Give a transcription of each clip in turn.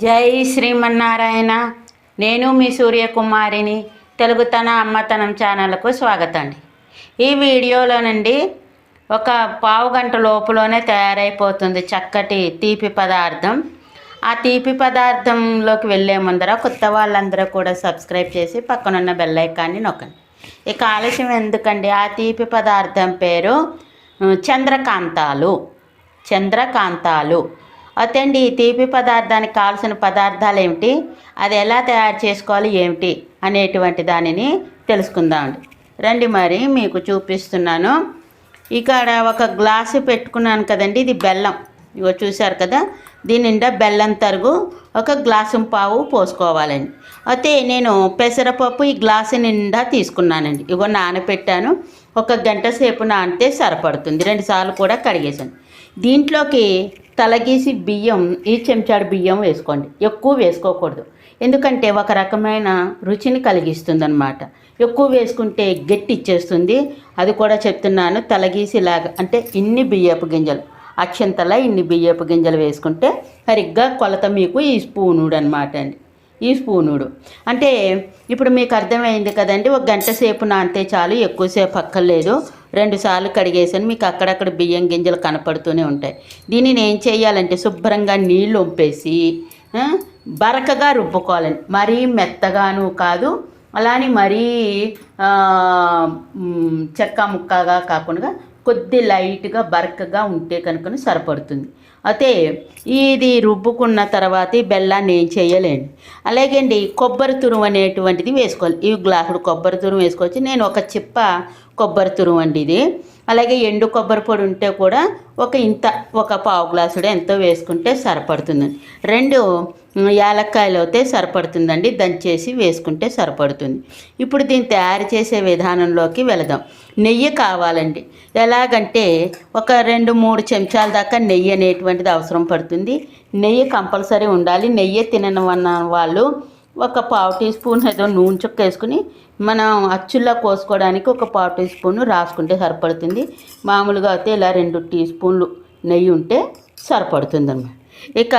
జై శ్రీమన్నారాయణ. నేను మీ సూర్యకుమారిని. తెలుగుతన అమ్మతనం ఛానల్కు స్వాగతం అండి. ఈ వీడియోలోనండి ఒక పావు గంట లోపులోనే తయారైపోతుంది చక్కటి తీపి పదార్థం. ఆ తీపి పదార్థంలోకి వెళ్ళే ముందర కొత్త వాళ్ళందరూ కూడా సబ్స్క్రైబ్ చేసి పక్కనున్న బెల్ ఐకాన్ని నొక్కండి. ఇక ఆలస్యం ఎందుకండి. ఆ తీపి పదార్థం పేరు చంద్రకాంతాలు. అతండి ఈ తీపి పదార్థానికి కావాల్సిన పదార్థాలు ఏమిటి, అది ఎలా తయారు చేసుకోవాలి ఏమిటి అనేటువంటి దానిని తెలుసుకుందామండి. రండి మరి మీకు చూపిస్తున్నాను. ఇక్కడ ఒక గ్లాసు పెట్టుకున్నాను కదండి, ఇది బెల్లం. ఇగో చూశారు కదా, దీని నిండా బెల్లం తరుగు ఒక గ్లాసు పావు పోసుకోవాలండి. అయితే నేను పెసరపప్పు ఈ గ్లాసు నిండా తీసుకున్నానండి. ఇగో నానబెట్టాను. ఒక గంట సేపు నానితే సరిపడుతుంది. 2 సార్లు కూడా కడిగేసాను. దీంట్లోకి తలగీసి బియ్యం, ఈ చెంచాడు బియ్యం వేసుకోండి. ఎక్కువ వేసుకోకూడదు, ఎందుకంటే ఒక రకమైన రుచిని కలిగిస్తుంది అన్నమాట. ఎక్కువ వేసుకుంటే గట్టి ఇచ్చేస్తుంది. అది కూడా చెప్తున్నాను. తలగీసి ఇలాగ అంటే ఇన్ని బియ్యపు గింజలు, అక్షంతలా ఇన్ని బియ్యపు గింజలు వేసుకుంటే సరిగ్గా కొలత మీకు ఈ స్పూనుడు అనమాట అండి. ఈ స్పూనుడు అంటే ఇప్పుడు మీకు అర్థమైంది కదండి. ఒక గంట సేపు నానితే చాలు, ఎక్కువసేపు అక్కర్లేదు. 2 సార్లు కడిగేసాను. మీకు అక్కడక్కడ బియ్యం గింజలు కనపడుతూనే ఉంటాయి. దీనిని ఏం చేయాలంటే శుభ్రంగా నీళ్ళు వంపేసి బరకగా రుబ్బుకోవాలండి. మరీ మెత్తగాను కాదు, అలానే మరీ చెక్క ముక్కగా కాకుండా కొద్ది లైట్గా బరకగా ఉంటే కనుక సరిపడుతుంది. అయితే ఇది రుబ్బుకున్న తర్వాత ఈ బెల్లాన్ని ఏం చేయలేండి. అలాగే అండి కొబ్బరి తురుము అనేటువంటిది వేసుకోవాలి. ఈ గ్లాసుడు కొబ్బరి తురుము వేసుకోవచ్చు. నేను ఒక చిప్ప కొబ్బరి తురుము అండి ఇది. అలాగే ఎండు కొబ్బరి పొడి ఉంటే కూడా ఒక పావు గ్లాసుడు ఎంతో వేసుకుంటే సరిపడుతుందండి. 2 యాలక్కాయలు అయితే సరిపడుతుందండి, దంచేసి వేసుకుంటే సరిపడుతుంది. ఇప్పుడు దీన్ని తయారు చేసే విధానంలోకి వెళదాం. నెయ్యి కావాలండి. ఎలాగంటే ఒక 2-3 చెంచాల దాకా నెయ్యి అనేటువంటిది అవసరం పడుతుంది. నెయ్యి కంపల్సరీ ఉండాలి. నెయ్యి తినవన్న వాళ్ళు ఒక పావు టీ స్పూన్ ఏదో నూనె చుక్క వేసుకుని మనం అచ్చుల్లో కోసుకోవడానికి ఒక పావు టీ స్పూన్ రాసుకుంటే సరిపడుతుంది. మామూలుగా అయితే ఇలా 2 టీ స్పూన్లు నెయ్యి ఉంటే సరిపడుతుంది అన్నమాట. ఇక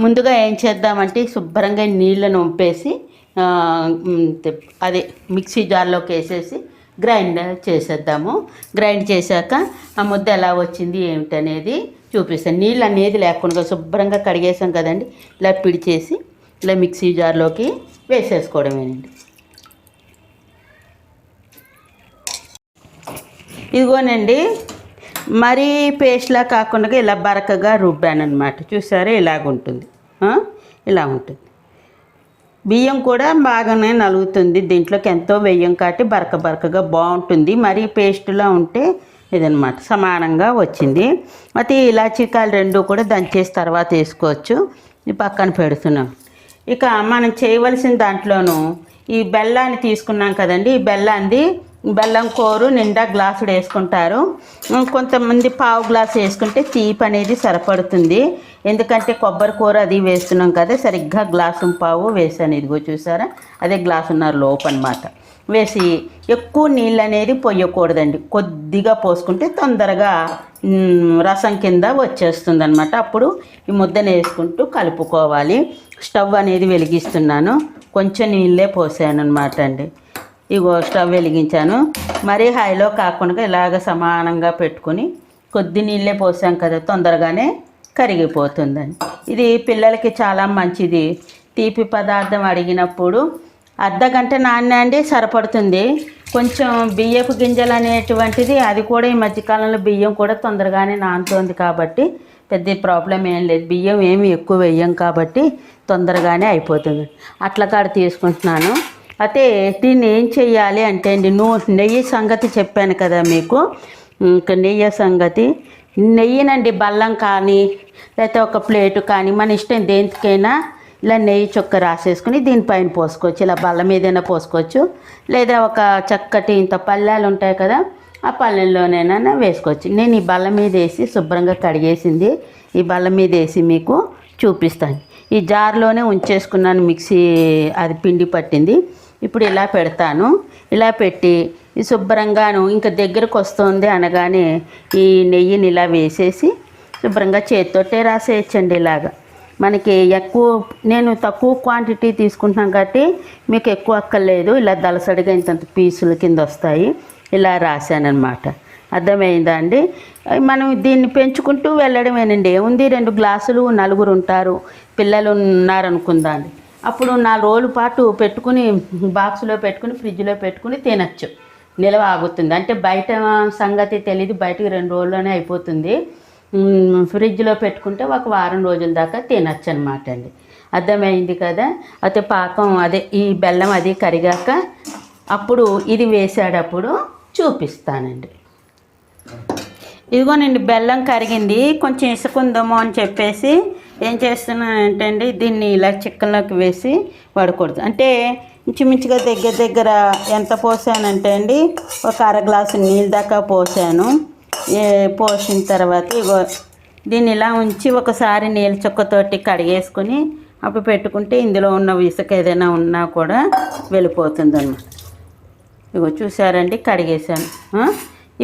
ముందుగా ఏం చేద్దామంటే శుభ్రంగా నీళ్ళను వంపేసి అదే మిక్సీ జార్లోకి వేసేసి గ్రైండ్ చేసేద్దాము. గ్రైండ్ చేశాక ఆ ముద్ద ఎలా వచ్చింది ఏమిటనేది చూపిస్తాను. నీళ్ళు అనేది లేకుండా శుభ్రంగా కడిగేసాం కదండి, ఇలా పిడిచేసి ఇలా మిక్సీ జార్లోకి వేసేసుకోవడమేనండి. ఇదిగోనండి, మరీ పేస్ట్లా కాకుండా ఇలా బరకగా రుబ్బాను అనమాట. చూసారా, ఇలాగుంటుంది. ఇలా ఉంటుంది. బియ్యం కూడా బాగానే నలుగుతుంది. దీంట్లోకి ఎంతో వెయ్యం కాబట్టి బరకగా బాగుంటుంది. మరీ పేస్టులా ఉంటే ఇదనమాట సమానంగా వచ్చింది. అయితే ఇలాచీకాయలు 2 కూడా దంచేసి తర్వాత వేసుకోవచ్చు. ఈ పక్కన పెడుతున్నాం. ఇక మనం చేయవలసిన దాంట్లోనూ ఈ బెల్లాన్ని తీసుకున్నాం కదండి. ఈ బెల్లం కూర నిండా గ్లాసుడు వేసుకుంటారు. కొంతమంది పావు గ్లాసు వేసుకుంటే తీపి అనేది సరిపడుతుంది. ఎందుకంటే కొబ్బరి కూర అది వేస్తున్నాం కదా, సరిగ్గా గ్లాసు పావు వేసాను. ఇదిగో చూసారా, అదే గ్లాసున్నర లోపు అనమాట. వేసి ఎక్కువ నీళ్ళు అనేది పొయ్యకూడదండి. కొద్దిగా పోసుకుంటే తొందరగా రసం కింద వచ్చేస్తుంది అనమాట. అప్పుడు ఈ ముద్దను వేసుకుంటూ కలుపుకోవాలి. స్టవ్ అనేది వెలిగిస్తున్నాను. కొంచెం నీళ్ళే పోసాను అనమాట అండి. ఇగో స్టవ్ వెలిగించాను. మరీ హైలో కాకుండా ఇలాగ సమానంగా పెట్టుకుని కొద్ది నీళ్ళే పోసాం కదా, తొందరగానే కరిగిపోతుందండి. ఇది పిల్లలకి చాలా మంచిది. తీపి పదార్థం అడిగినప్పుడు అర్ధగంట నానండి సరిపడుతుంది. కొంచెం బియ్యపు గింజలు అనేటువంటిది అది కూడా ఈ మధ్యకాలంలో బియ్యం కూడా తొందరగానే నానుతుంది కాబట్టి పెద్ద ప్రాబ్లం ఏం లేదు. బియ్యం ఏమి ఎక్కువ వేయం కాబట్టి తొందరగానే అయిపోతుంది. అట్ల కాడ తీసుకుంటున్నాను. అయితే దీన్ని ఏం చెయ్యాలి అంటే అండి, నెయ్యి సంగతి చెప్పాను కదా మీకు. ఇంకా నెయ్యి సంగతి, నెయ్యినండి బెల్లం కానీ లేకపోతే ఒక ప్లేటు కానీ మన ఇష్టం దేనికైనా ఇలా నెయ్యి చుక్క రాసేసుకుని దీనిపైన పోసుకోవచ్చు. ఇలా బల్ల మీదైనా పోసుకోవచ్చు, లేదా ఒక చక్కటి ఇంత పళ్ళాలు ఉంటాయి కదా, ఆ పళ్ళెల్లోనైనా వేసుకోవచ్చు. నేను ఈ బల్ల మీద వేసి శుభ్రంగా కడిగేసింది ఈ బల్ల మీద వేసి మీకు చూపిస్తాను. ఈ జార్లోనే ఉంచేసుకున్నాను, మిక్సీ అది పిండి పట్టింది. ఇప్పుడు ఇలా పెడతాను. ఇలా పెట్టి ఈ శుభ్రంగాను ఇంకా దగ్గరకు వస్తుంది అనగానే ఈ నెయ్యిని ఇలా వేసేసి శుభ్రంగా చేతితోటే రాసేయచ్చండి. ఇలాగా మనకి ఎక్కువ, నేను తక్కువ క్వాంటిటీ తీసుకుంటున్నాను కాబట్టి మీకు ఎక్కువ అక్కర్లేదు. ఇలా దలసడిగా ఇంతంత పీసుల కింద వస్తాయి. ఇలా రాశానమాట. అర్థమైందా అండి? మనం దీన్ని పెంచుకుంటూ వెళ్ళడమేనండి. ఏముంది, 2 గ్లాసులు, 4 ఉంటారు, పిల్లలు ఉన్నారనుకుందాండి. అప్పుడు 4 రోజుల పాటు పెట్టుకుని బాక్సులో పెట్టుకుని ఫ్రిడ్జ్లో పెట్టుకుని తినచ్చు, నిల్వ ఆగుతుంది. అంటే బయట సంగతి తెలీదు, బయటకు 2 రోజుల్లోనే అయిపోతుంది. ఫ్రిడ్జ్లో పెట్టుకుంటే ఒక వారం రోజుల దాకా తినచ్చు అనమాట అండి. అర్థమైంది కదా? అయితే పాకం అదే ఈ బెల్లం అది కరిగాక అప్పుడు ఇది వేసాడప్పుడు చూపిస్తానండి. ఇదిగోనండి బెల్లం కరిగింది, కొంచెం ఇసుకుందామో అని చెప్పేసి ఏం చేస్తున్నానంటే అండి, దీన్ని ఇలా చిక్కన్లోకి వేసి వడకూడదు. అంటే ఇంచుమించుగా దగ్గర ఎంత పోసానంటే అండి, ఒక 1/2 గ్లాసు నీళ్ళ దాకా పోసాను. పోసిన తర్వాత ఇగో దీన్ని ఇలా ఉంచి ఒకసారి నీళ్ళ చుక్కతోటి కడిగేసుకొని అప్పుడు పెట్టుకుంటే ఇందులో ఉన్న ఇసుక ఏదైనా ఉన్నా కూడా వెళ్ళిపోతుంది అన్నమాట. ఇగో చూసారండి, కడిగేసాను.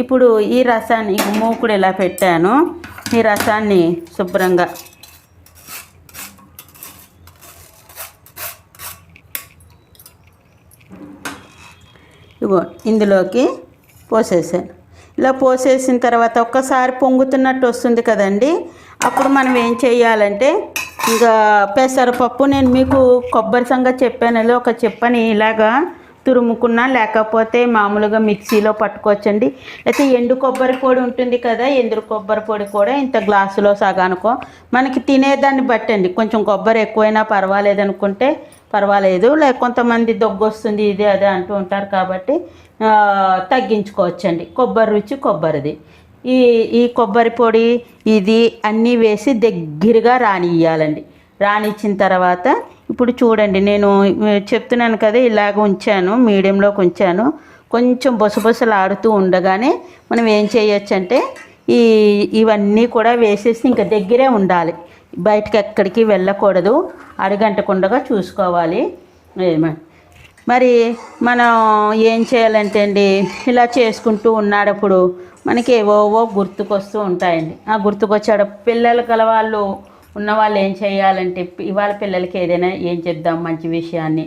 ఇప్పుడు ఈ రసాన్ని మూకుడు ఇలా పెట్టాను. ఈ రసాన్ని శుభ్రంగా ఇగో ఇందులోకి పోసేసాను. ఇలా పోసేసిన తర్వాత ఒక్కసారి పొంగుతున్నట్టు వస్తుంది కదండి, అప్పుడు మనం ఏం చేయాలంటే ఇంకా పెసరపప్పు, నేను మీకు కొబ్బరి సంగతి చెప్పాను, ఒక చెప్పని ఇలాగా తురుముకున్నా, లేకపోతే మామూలుగా మిక్సీలో పట్టుకోవచ్చండి. అయితే ఎండు కొబ్బరి పొడి ఉంటుంది కదా, ఎండు కొబ్బరి పొడి కూడా ఇంత గ్లాసులో సగానుకో, మనకి తినేదాన్ని బట్టండి. కొంచెం కొబ్బరి ఎక్కువైనా పర్వాలేదు అనుకుంటే పర్వాలేదు, లేక కొంతమంది దగ్గు వస్తుంది ఇది అదే అంటూ ఉంటారు కాబట్టి తగ్గించుకోవచ్చండి. కొబ్బరి రుచి కొబ్బరిది. ఈ కొబ్బరి పొడి ఇది అన్నీ వేసి దగ్గరగా రానియ్యాలండి. రానిచ్చిన తర్వాత ఇప్పుడు చూడండి, నేను చెప్తున్నాను కదా ఇలాగ ఉంచాను, మీడియంలోకి ఉంచాను. కొంచెం బొసబొసలు ఆడుతూ ఉండగానే మనం ఏం చేయొచ్చంటే ఇవన్నీ కూడా వేసేసి ఇంకా దగ్గరే ఉండాలి, బయటకు ఎక్కడికి వెళ్ళకూడదు, అడుగంటకుండా చూసుకోవాలి. మరి మనం ఏం చేయాలంటే అండి, ఇలా చేసుకుంటూ ఉన్నాడప్పుడు మనకి ఏవోవో గుర్తుకొస్తూ ఉంటాయండి. ఆ గుర్తుకొచ్చాడు పిల్లలు కలవాళ్ళు ఉన్నవాళ్ళు ఏం చేయాలంటే, ఇవాళ పిల్లలకి ఏదైనా ఏం చెప్దాం మంచి విషయాన్ని,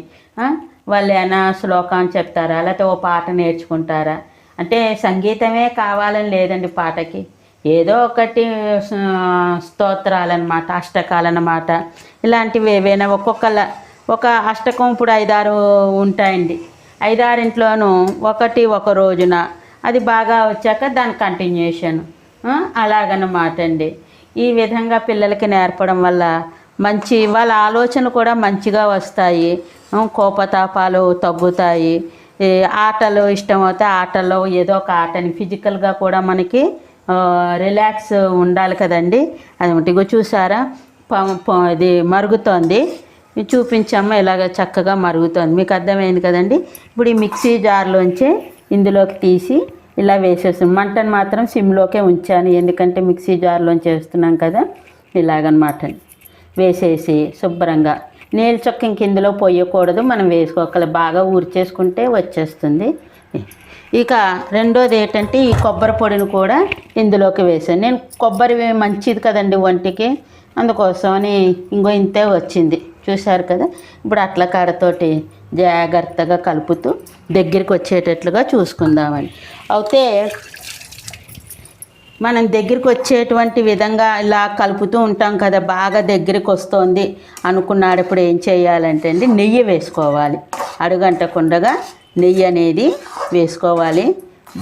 వాళ్ళు ఏమైనా శ్లోకాన్ని చెప్తారా, లేకపోతే ఓ పాట నేర్చుకుంటారా? అంటే సంగీతమే కావాలని లేదండి పాటకి, ఏదో ఒకటి స్తోత్రాలన్నమాట, అష్టకాలన్నమాట, ఇలాంటివి ఏవైనా ఒక అష్టకం ఇప్పుడు 5-6 ఉంటాయండి. 5-6 ఒకటి ఒక రోజున, అది బాగా వచ్చాక దాని కంటిన్యూషన్ అలాగన్నమాట అండి. ఈ విధంగా పిల్లలకి నేర్పడం వల్ల వాళ్ళ ఆలోచనలు కూడా మంచిగా వస్తాయి, కోపతాపాలు తగ్గుతాయి. ఆటలు ఇష్టమవుతాయి, ఆటల్లో ఏదో ఒక ఆటని ఫిజికల్గా కూడా మనకి రిలాక్స్ ఉండాలి కదండి. అది ఇగో చూసారా, ఇది మరుగుతోంది, చూపించమ్మా ఇలాగ చక్కగా మరుగుతోంది, మీకు అర్థమైంది కదండి. ఇప్పుడు ఈ మిక్సీ జార్లోంచి ఇందులోకి తీసి ఇలా వేసేస్తాం. మంటను మాత్రం సిమ్లోకే ఉంచాను, ఎందుకంటే మిక్సీ జార్లోంచి వేస్తున్నాం కదా. ఇలాగనమాట వేసేసి శుభ్రంగా నీళ్ళ చొక్క ఇంక ఇందులో పోయకూడదు, మనం వేసుకోగల బాగా ఊర్చేసుకుంటే వచ్చేస్తుంది. ఇక రెండోది ఏంటంటే ఈ కొబ్బరి పొడిని కూడా ఇందులోకి వేసాను. నేను కొబ్బరి మంచిది కదండి ఒంటికి, అందుకోసమని ఇంతే వచ్చింది చూశారు కదా. ఇప్పుడు అట్ల కాడతోటి జాగ్రత్తగా కలుపుతూ దగ్గరికి వచ్చేటట్లుగా చూసుకుందామని. అయితే మనం దగ్గరికి వచ్చేటువంటి విధంగా ఇలా కలుపుతూ ఉంటాం కదా, బాగా దగ్గరికి వస్తుంది అనుకున్నాడప్పుడు ఏం చేయాలంటే అండి, నెయ్యి వేసుకోవాలి. అడుగంటకుండగా నెయ్యి అనేది వేసుకోవాలి.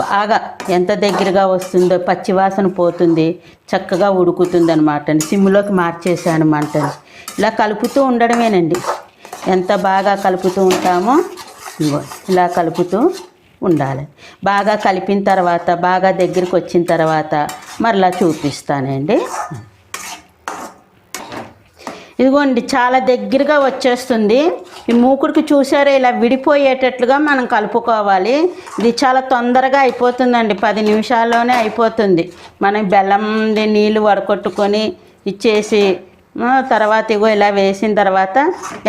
బాగా ఎంత దగ్గరగా వస్తుందో పచ్చివాసన పోతుంది, చక్కగా ఉడుకుతుంది అనమాట అండి. సిమ్లోకి మార్చేసాను మంటని. ఇలా కలుపుతూ ఉండడమేనండి, ఎంత బాగా కలుపుతూ ఉంటామో ఇలా కలుపుతూ ఉండాలి. బాగా కలిపిన తర్వాత బాగా దగ్గరికి వచ్చిన తర్వాత మరలా చూపిస్తానండి. ఇదిగోండి చాలా దగ్గరగా వచ్చేస్తుంది. ఈ మూకుడికి చూసారా ఇలా విడిపోయేటట్లుగా మనం కలుపుకోవాలి. ఇది చాలా తొందరగా అయిపోతుందండి, 10 నిమిషాల్లోనే అయిపోతుంది. మనం బెల్లం నీళ్ళు వడకొట్టుకొని ఇచ్చేసి తర్వాత ఇగో ఇలా వేసిన తర్వాత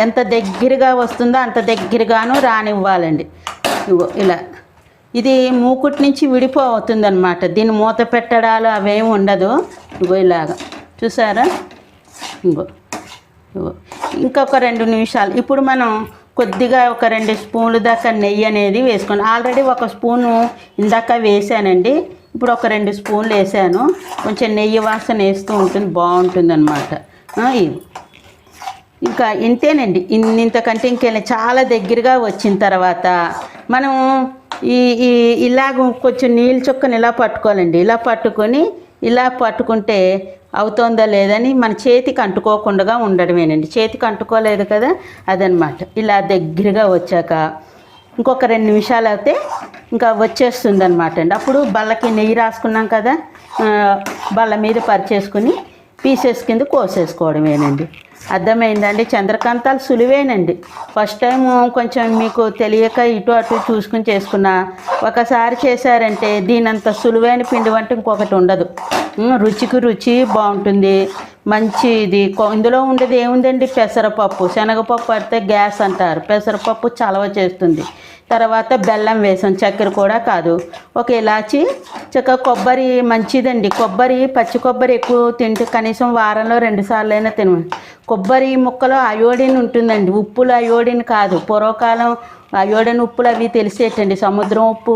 ఎంత దగ్గరగా వస్తుందో అంత దగ్గరగాను రానివ్వాలండి. ఇగో ఇలా ఇది మూకుటి నుంచి విడిపోతుంది అనమాట. దీన్ని మూత పెట్టడాలు అవేమి ఉండదు. ఇగో ఇలాగా చూసారా. ఇంకో ఇంకొక 2 నిమిషాలు. ఇప్పుడు మనం కొద్దిగా ఒక 2 స్పూన్లు దాకా నెయ్యి అనేది వేసుకోండి. ఆల్రెడీ 1 స్పూను ఇందాక వేసానండి, ఇప్పుడు ఒక 2 స్పూన్లు వేసాను. కొంచెం నెయ్యి వాసన వేస్తూ ఉంటుంది, బాగుంటుంది అనమాట. ఇది ఇంకా ఇంతేనండి, ఇంతకంటే ఇంకేం. చాలా దగ్గరగా వచ్చిన తర్వాత మనం ఇలాగ కొంచెం నీళ్ళు చుక్కని ఇలా పట్టుకోవాలండి. ఇలా పట్టుకొని ఇలా పట్టుకుంటే అవుతుందా లేదని మన చేతికి అంటుకోకుండా ఉండడమేనండి. చేతికి అంటుకోలేదు కదా, అదనమాట. ఇలా దగ్గరగా వచ్చాక ఇంకొక 2 నిమిషాలు అయితే ఇంకా వచ్చేస్తుంది అనమాట అండి. అప్పుడు బల్లకి నెయ్యి రాసుకున్నాం కదా, బల్ల మీద పరిచేసుకుని పీసెస్ కింద కోసేసుకోవడమేనండి. అర్థమైందండి. చంద్రకాంతాలు సులువేనండి. ఫస్ట్ టైం కొంచెం మీకు తెలియక ఇటు అటు చూసుకుని చేసుకున్నా, ఒకసారి చేశారంటే దీనంత సులువైన పిండి వంట ఇంకొకటి ఉండదు. రుచికి రుచి బాగుంటుంది, మంచి ఇది. ఇందులో ఉండేది ఏముందండి, పెసరపప్పు. శనగపప్పు పడితే గ్యాస్ అంటారు, పెసరపప్పు చలవ చేస్తుంది. తర్వాత బెల్లం వేసాం, చక్కెర కూడా కాదు. ఒక ఇలాచి, చక్కగా కొబ్బరి మంచిదండి. కొబ్బరి, పచ్చి కొబ్బరి ఎక్కువ తింటే కనీసం వారంలో 2 సార్లైనా తినమండి. కొబ్బరి ముక్కలో అయోడిన్ ఉంటుందండి, ఉప్పులు అయోడిన్ కాదు. పూర్వకాలం అయోడిన్ ఉప్పులు అవి తెలిసేటండి. సముద్రం ఉప్పు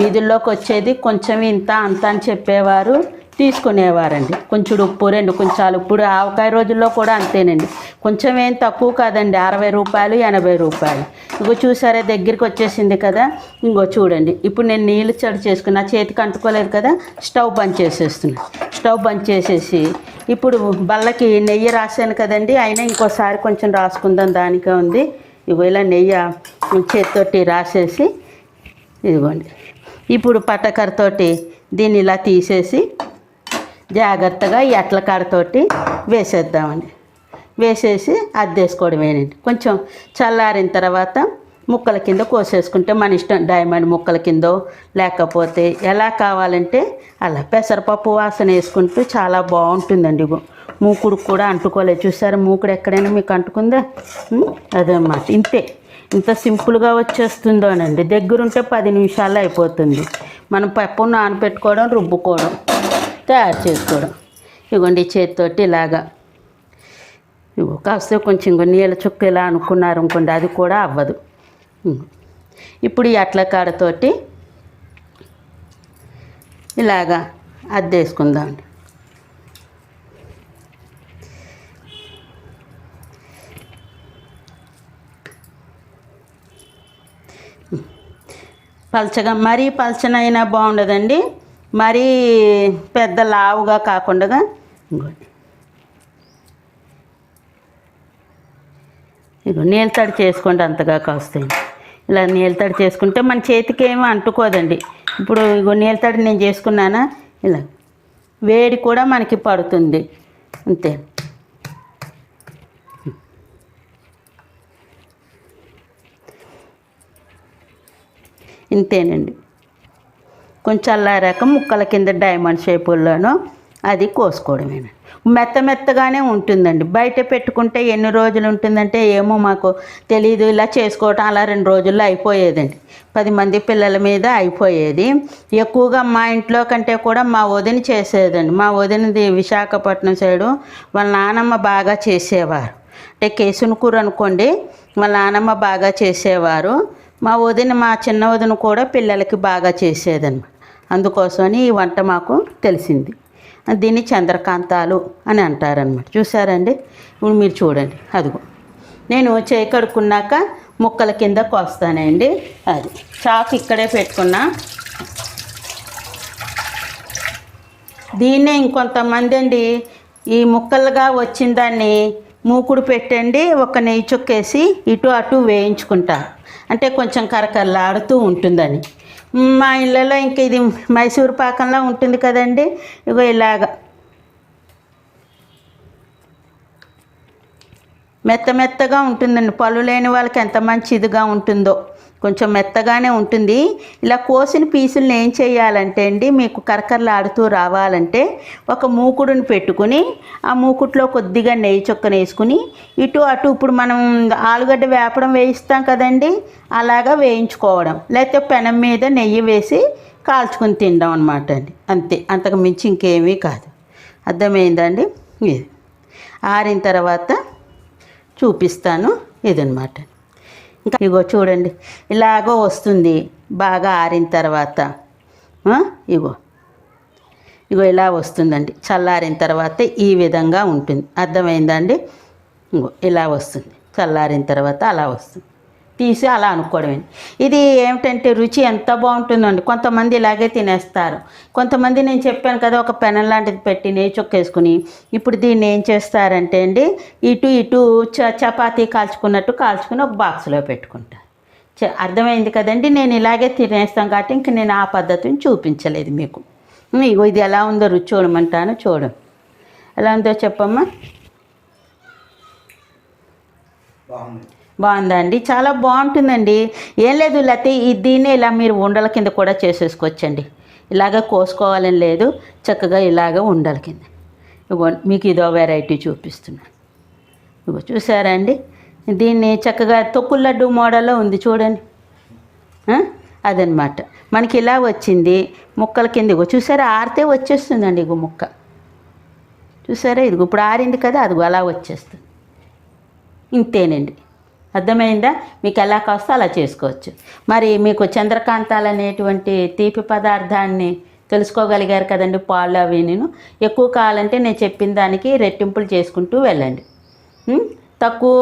వీధుల్లోకి వచ్చేది, కొంచెం ఇంత అంత అని చెప్పేవారు, తీసుకునేవారండి. కొంచెం ఉప్పు, 2 కొంచాలు. ఇప్పుడు ఆవకాయ రోజుల్లో కూడా అంతేనండి, కొంచెం ఏం తక్కువ కాదండి. 60 రూపాయలు, 80 రూపాయలు. ఇంకో చూసారా దగ్గరికి వచ్చేసింది కదా. ఇంకో చూడండి, ఇప్పుడు నేను నీళ్ళు చడి చేసుకున్నా, చేతికి అంటుకోలేదు కదా, స్టవ్ బంద్ చేసేస్తున్నా. స్టవ్ బంద్ చేసేసి ఇప్పుడు బల్లకి నెయ్యి రాశాను కదండి, అయినా ఇంకోసారి కొంచెం రాసుకుందాం దానికే ఉంది. ఇగో ఇలా నెయ్యి చేతితోటి రాసేసి ఇదిగోండి. ఇప్పుడు పట్టకరతోటి దీన్ని ఇలా తీసేసి జాగ్రత్తగా ఎట్ల కాడతోటి వేసేద్దామండి. వేసేసి అద్దేసుకోవడమేనండి. కొంచెం చల్లారిన తర్వాత ముక్కల కింద కోసేసుకుంటే మన ఇష్టం, డైమండ్ ముక్కల కిందో లేకపోతే ఎలా కావాలంటే అలా. పెసరపప్పు వాసన వేసుకుంటూ చాలా బాగుంటుందండి. మూకుడు కూడా అంటుకోలేదు చూసారా, మూకుడు ఎక్కడైనా మీకు అంటుకుందా? అదన్నమాట. ఇంత సింపుల్గా వచ్చేస్తుందోనండి. దగ్గరుంటే 10 నిమిషాల్లో అయిపోతుంది. మనం పప్పు నానబెట్టుకోవడం, రుబ్బుకోవడం, తయారు చేసుకోవడం. ఇగోండి చేతితోటి ఇలాగా కాస్త కొంచెం నీళ్ళ చుక్క ఇలా అనుకున్నారు అనుకోండి, అది కూడా అవ్వదు. ఇప్పుడు ఈ అట్ల కాడతోటి ఇలాగా అద్దేసుకుందాం. పల్చగా, మరీ పల్చనైనా బాగుండదండి, మరీ పెద్ద లావుగా కాకుండా. ఇంకోటి ఇగో నీళ్ళ తడి చేసుకోండి, అంతగా కాస్తాయి. ఇలా నీళ్ళ తడి చేసుకుంటే మన చేతికి ఏమీ అంటుకోదండి. ఇప్పుడు ఇగో నీళ్ళ తడి నేను చేసుకున్నానా, ఇలా వేడి కూడా మనకి పడుతుంది, అంతే. ఇంతేనండి. కొంచెం చల్లారాక ముక్కల కింద డైమండ్ షేపుల్లోనూ అది కోసుకోవడమేనండి. మెత్తగానే ఉంటుందండి. బయట పెట్టుకుంటే ఎన్ని రోజులు ఉంటుందంటే ఏమో మాకు తెలీదు. ఇలా చేసుకోవటం అలా 2 రోజుల్లో అయిపోయేదండి. 10 మంది పిల్లల మీద అయిపోయేది. ఎక్కువగా మా ఇంట్లో కంటే కూడా మా వదిన చేసేదండి. మా వదినది విశాఖపట్నం సైడు, వాళ్ళ నానమ్మ బాగా చేసేవారు. అంటే కేసునకూర అనుకోండి, వాళ్ళ నానమ్మ బాగా చేసేవారు. మా వదిన, మా చిన్న వదిన కూడా పిల్లలకి బాగా చేసేదన్నమాట. అందుకోసమని ఈ వంట మాకు తెలిసింది. దీన్ని చంద్రకాంతాలు అని అంటారనమాట. చూసారండి, ఇప్పుడు మీరు చూడండి. అదిగో నేను చేయి కడుక్కున్నాక ముక్కల కింద కోస్తానండి. అది చాకు ఇక్కడే పెట్టుకున్నా. దీన్నే ఇంకొంతమంది అండి ఈ ముక్కలుగా వచ్చిన దాన్ని మూకుడు పెట్టండి, ఒక నెయ్యి చుక్కేసి ఇటు అటు వేయించుకుంటారు. అంటే కొంచెం కరకరలాడుతూ ఉంటుందని. మా ఇళ్ళలో ఇంకా ఇది మైసూర్ పాకంలా ఉంటుంది కదండి. ఇగో ఇలాగా మెత్తగా ఉంటుందండి. పళ్ళు లేని వాళ్ళకి ఎంత మంచిదిగా ఉంటుందో, కొంచెం మెత్తగానే ఉంటుంది. ఇలా కోసిన పీసులను ఏం చేయాలంటే అండి, మీకు కరకరలాడుతూ రావాలంటే ఒక మూకుడుని పెట్టుకుని ఆ మూకుట్లో కొద్దిగా నెయ్యి చొక్కన వేసుకుని ఇటు అటు ఇప్పుడు మనం ఆలుగడ్డ వేపడం వేయిస్తాం కదండి, అలాగా వేయించుకోవడం. లేకపోతే పెనం మీద నెయ్యి వేసి కాల్చుకొని తినడం అనమాట అండి. అంతే, అంతకు మించి ఇంకేమీ కాదు. అర్థమైందండి. ఇది ఆరిన తర్వాత చూపిస్తాను. ఇదనమాట. ఇంకా ఇగో చూడండి, ఇలాగో వస్తుంది బాగా ఆరిన తర్వాత. ఇగో ఇలా వస్తుందండి. చల్లారిన తర్వాత ఈ విధంగా ఉంటుంది. అర్థమైందండి. ఇగో ఇలా వస్తుంది. చల్లారిన తర్వాత అలా వస్తుంది. తీసి అలా అనుకోవడమే. ఇది ఏమిటంటే రుచి ఎంత బాగుంటుందండి. కొంతమంది ఇలాగే తినేస్తారు. కొంతమంది నేను చెప్పాను కదా, ఒక పెనం లాంటిది పెట్టి నెయ్యి చొక్కేసుకుని ఇప్పుడు దీన్ని ఏం చేస్తారంటే అండి, ఇటు చపాతీ కాల్చుకున్నట్టు కాల్చుకుని ఒక బాక్స్లో పెట్టుకుంటారు. అర్థమైంది కదండి. నేను ఇలాగే తినేస్తాను కాబట్టి ఇంక నేను ఆ పద్ధతిని చూపించలేదు మీకు. ఇగో ఇది ఎలా ఉందో రుచి చూడమంటాను. చూడం ఎలా ఉందో చెప్పమ్మా. బాగుందా అండి? చాలా బాగుంటుందండి. ఏం లేదు, లేకపోతే దీన్ని ఇలా మీరు ఉండల కింద కూడా చేసేసుకోవచ్చండి. ఇలాగ కోసుకోవాలని లేదు, చక్కగా ఇలాగ ఉండల కింద. ఇగో మీకు ఇదో వెరైటీ చూపిస్తున్నాను. ఇగో చూసారా అండి, దీన్ని చక్కగా తొక్కుల లడ్డు మోడల్లో ఉంది చూడండి. అదనమాట మనకి ఇలా వచ్చింది. ముక్కల కింద ఇగో చూసారా, ఆరితే వచ్చేస్తుందండి. ఇగో ముక్క చూసారా, ఇదిగో ఇప్పుడు ఆరింది కదా, అదిగో అలా వచ్చేస్తుంది. ఇంతేనండి. అర్థమైందా? మీకు ఎలా కాస్తో అలా చేసుకోవచ్చు. మరి మీకు చంద్రకాంతాలు అనేటువంటి తీపి పదార్థాన్ని తెలుసుకోగలిగారు కదండి. పాలు అవి నేను ఎక్కువ కావాలంటే నేను చెప్పిన దానికి రెట్టింపులు చేసుకుంటూ వెళ్ళండి. తక్కువ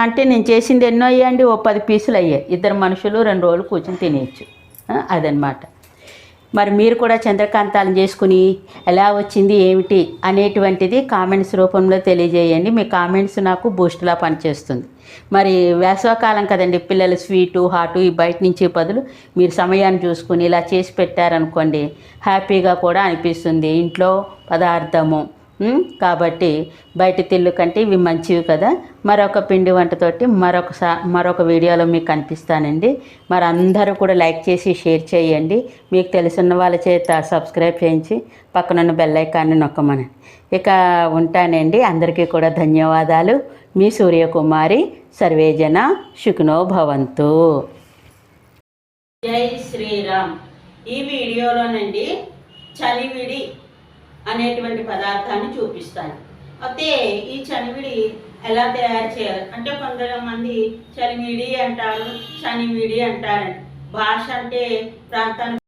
అంటే నేను చేసింది ఎన్నో అయ్యాయండి, ఓ 10 పీసులు అయ్యాయి. 2 మనుషులు 2 రోజులు కూర్చొని తినేయచ్చు. అదనమాట. మరి మీరు కూడా చంద్రకాంతాలను చేసుకుని ఎలా వచ్చింది ఏమిటి అనేటువంటిది కామెంట్స్ రూపంలో తెలియజేయండి. మీ కామెంట్స్ నాకు బూస్ట్లా పనిచేస్తుంది. మరి వేసవకాలం కదండి, పిల్లలు స్వీటు హాటు ఈ బయట నుంచి బదులు మీరు సమయాన్ని చూసుకుని ఇలా చేసి పెట్టారనుకోండి, హ్యాపీగా కూడా అనిపిస్తుంది ఇంట్లో పదార్థము. కాబట్టి బయట తిల్లు కంటే ఇవి మంచివి కదా. మరొక పిండి వంటతోటి మరొక వీడియోలో మీకు కనిపిస్తానండి. మరి అందరూ కూడా లైక్ చేసి షేర్ చేయండి. మీకు తెలిసిన వాళ్ళ చేత సబ్స్క్రైబ్ చేయించి పక్కనున్న బెల్ ఐకాన్ని నొక్కమని. ఇక ఉంటానండి. అందరికీ కూడా ధన్యవాదాలు. మీ సూర్యకుమారి. సర్వేజన సుఖినో భవంతు. జై శ్రీరామ్. ఈ వీడియోలోనండి చలివిడి అనేటువంటి పదార్థాన్ని చూపిస్తాను. అయితే ఈ చనివిడి ఎలా తయారు చేయాలి అంటే, కొంతమంది చలివిడి అంటారు, చనివిడి అంటారండి. భాష అంటే ప్రాంతానికి